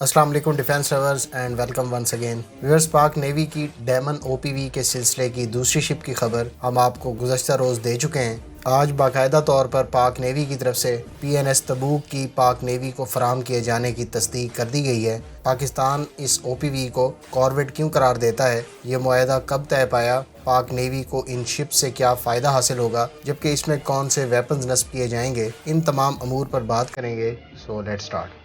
السلام علیکم defence lovers and welcome once again viewers. Pak navy کی ڈیمن او پی وی کے سلسلے کی دوسری شپ کی خبر ہم آپ کو گزشتہ روز دے چکے ہیں۔ آج باقاعدہ طور پر پاک نیوی کی طرف سے پی این ایس تبوک کی پاک نیوی کو فراہم کیے جانے کی تصدیق کر دی گئی ہے۔ پاکستان اس او پی وی کو کارویٹ کیوں قرار دیتا ہے، یہ معاہدہ کب طے پایا، پاک نیوی کو ان شپ سے کیا فائدہ حاصل ہوگا، جبکہ اس میں کون سے ویپنز نصب کیے جائیں گے، ان تمام امور پر بات کریں گے۔ So let start.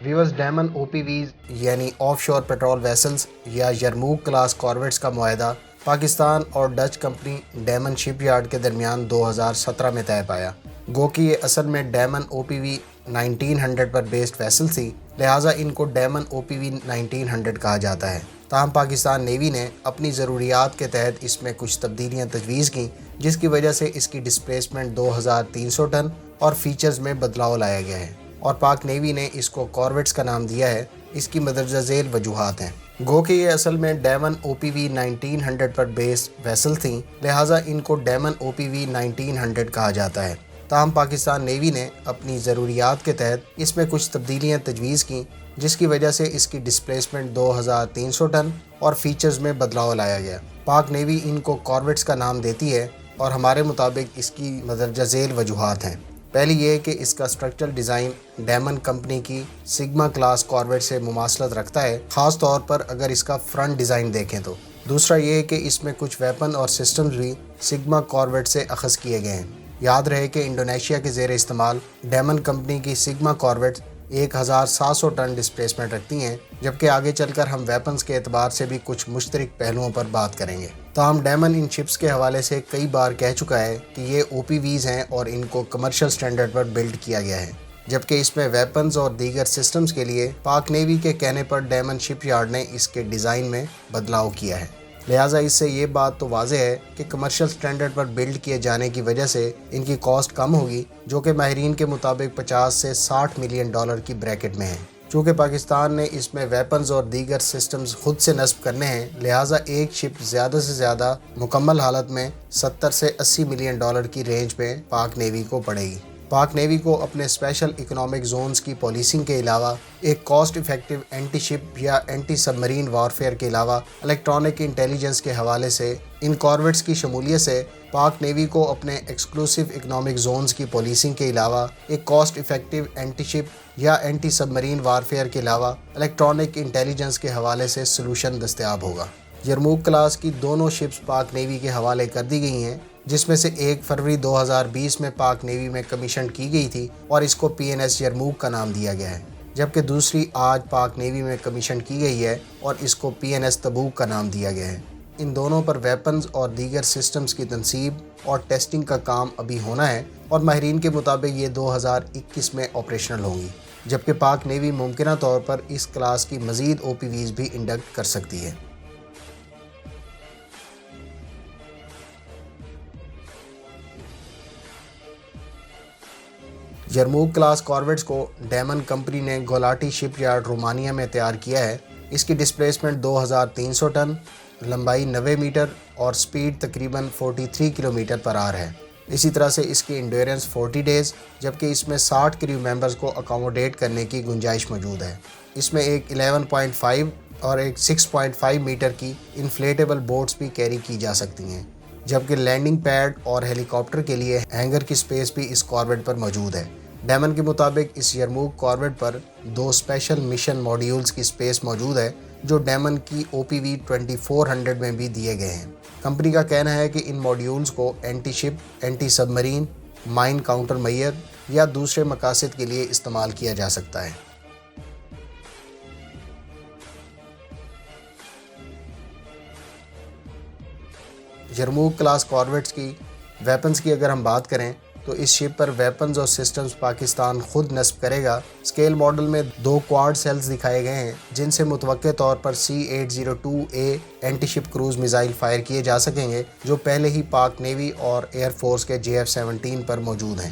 ویورز، ڈیمن او پی ویز یعنی آف شور پیٹرول ویسلز یا یرموک کلاس کارویٹس کا معاہدہ پاکستان اور ڈچ کمپنی ڈیمن شپ یارڈ کے درمیان 2017 میں طے پایا۔ گو کہ یہ اصل میں ڈیمن او پی وی 1900 پر بیسڈ ویسل تھی، لہٰذا ان کو ڈیمن او پی وی 1900 کہا جاتا ہے۔ تاہم پاکستان نیوی نے اپنی ضروریات کے تحت اس میں کچھ تبدیلیاں تجویز کیں، جس کی وجہ سے اس کی ڈسپلیسمنٹ 2300 ٹن اور فیچرز میں بدلاؤ لایا گیا ہے، اور پاک نیوی نے اس کو کارویٹس کا نام دیا ہے۔ اس کی مندرجہ ذیل وجوہات ہیں۔ گو کہ یہ اصل میں ڈیمن او پی وی 1900 پر بیس ویسل تھیں، لہٰذا ان کو ڈیمن او پی وی 1900 کہا جاتا ہے۔ تاہم پاکستان نیوی نے اپنی ضروریات کے تحت اس میں کچھ تبدیلیاں تجویز کیں، جس کی وجہ سے اس کی ڈسپلیسمنٹ 2300 ٹن اور فیچرز میں بدلاؤ لایا گیا۔ پاک نیوی ان کو کارویٹس کا نام دیتی ہے، اور ہمارے مطابق اس کی مندرجہ ذیل وجوہات ہیں۔ پہلی یہ کہ اس کا اسٹرکچرل ڈیزائن ڈیمن کمپنی کی سگما کلاس کارویٹ سے مماثلت رکھتا ہے، خاص طور پر اگر اس کا فرنٹ ڈیزائن دیکھیں تو۔ دوسرا یہ کہ اس میں کچھ ویپن اور سسٹمز بھی سگما کارویٹ سے اخذ کیے گئے ہیں۔ یاد رہے کہ انڈونیشیا کے زیر استعمال ڈیمن کمپنی کی سگما کارویٹ 1700 ٹن ڈسپلیسمنٹ رکھتی ہیں، جبکہ آگے چل کر ہم ویپنز کے اعتبار سے بھی کچھ مشترک پہلوؤں پر بات کریں گے۔ تاہم ڈیمن ان شپس کے حوالے سے کئی بار کہہ چکا ہے کہ یہ او پی ویز ہیں اور ان کو کمرشل سٹینڈرڈ پر بلڈ کیا گیا ہے، جبکہ اس میں ویپنز اور دیگر سسٹمز کے لیے پاک نیوی کے کہنے پر ڈیمن شپ یارڈ نے اس کے ڈیزائن میں بدلاؤ کیا ہے۔ لہٰذا اس سے یہ بات تو واضح ہے کہ کمرشل سٹینڈرڈ پر بلڈ کیے جانے کی وجہ سے ان کی کاسٹ کم ہوگی، جو کہ ماہرین کے مطابق 50 سے 60 ملین ڈالر کی بریکٹ میں ہے۔ چونکہ پاکستان نے اس میں ویپنز اور دیگر سسٹمز خود سے نصب کرنے ہیں، لہٰذا ایک شپ زیادہ سے زیادہ مکمل حالت میں 70 سے 80 ملین ڈالر کی رینج میں پاک نیوی کو پڑے گی۔ پاک نیوی کو اپنے اسپیشل اکنامک زونز کی پالیسنگ کے علاوہ ایک کاسٹ افیکٹو اینٹی شپ یا اینٹی سب مرین وارفیئر کے علاوہ الیکٹرانک انٹیلیجنس کے حوالے سے ان کارویٹس کی شمولیت سے پاک نیوی کو اپنے ایکسکلوسیو اکنامک زونز کی پالیسنگ کے علاوہ ایک کاسٹ افیکٹو اینٹی شپ یا اینٹی سب مرین وارفیئر کے علاوہ الیکٹرانک انٹیلیجنس کے حوالے سے سلوشن دستیاب ہوگا۔ یرموک کلاس کی دونوں شپس پاک نیوی کے حوالے کر دی گئی ہیں، جس میں سے 1 فروری 2020 میں پاک نیوی میں کمیشن کی گئی تھی اور اس کو پی این ایس یرموک کا نام دیا گیا ہے، جبکہ دوسری آج پاک نیوی میں کمیشن کی گئی ہے اور اس کو پی این ایس تبوک کا نام دیا گیا ہے۔ ان دونوں پر ویپنز اور دیگر سسٹمز کی تنصیب اور ٹیسٹنگ کا کام ابھی ہونا ہے، اور ماہرین کے مطابق یہ 2021 میں آپریشنل ہوں گی، جبکہ پاک نیوی ممکنہ طور پر اس کلاس کی مزید او پی ویز بھی انڈکٹ کر سکتی ہے۔ یرموک کلاس کارویٹس کو ڈیمن کمپنی نے گولاٹی شپ یارڈ رومانیہ میں تیار کیا ہے۔ اس کی ڈسپلیسمنٹ 2300 ٹن، لمبائی 90 میٹر اور سپیڈ تقریباً 43 کلومیٹر پر آور ہے۔ اسی طرح سے اس کی انڈیورنس 40 ڈیز، جبکہ اس میں 60 کریو ممبرز کو اکاموڈیٹ کرنے کی گنجائش موجود ہے۔ اس میں ایک 11.5 اور ایک 6.5 میٹر کی انفلیٹیبل بوٹس بھی کیری کی جا سکتی ہیں، جبکہ لینڈنگ پیڈ اور ہیلی کاپٹر کے لیے ہینگر کی سپیس بھی اس کارویٹ پر موجود ہے۔ ڈیمن کے مطابق اس یرموک کارویٹ پر 2 اسپیشل مشن ماڈیولز کی سپیس موجود ہے، جو ڈیمن کی او پی وی 2400 میں بھی دیے گئے ہیں۔ کمپنی کا کہنا ہے کہ ان ماڈیولز کو اینٹی شپ، اینٹی سب مرین، مائن کاؤنٹر میئر یا دوسرے مقاصد کے لیے استعمال کیا جا سکتا ہے۔ یرموک کلاس کارویٹس کی ویپنز کی اگر ہم بات کریں تو اس شپ پر ویپنز اور سسٹمز پاکستان خود نصب کرے گا۔ اسکیل ماڈل میں 2 کوارڈ سیلز دکھائے گئے ہیں، جن سے متوقع طور پر C-802A اینٹی شپ کروز میزائل فائر کیے جا سکیں گے، جو پہلے ہی پاک نیوی اور ایئر فورس کے JF-17 پر موجود ہیں۔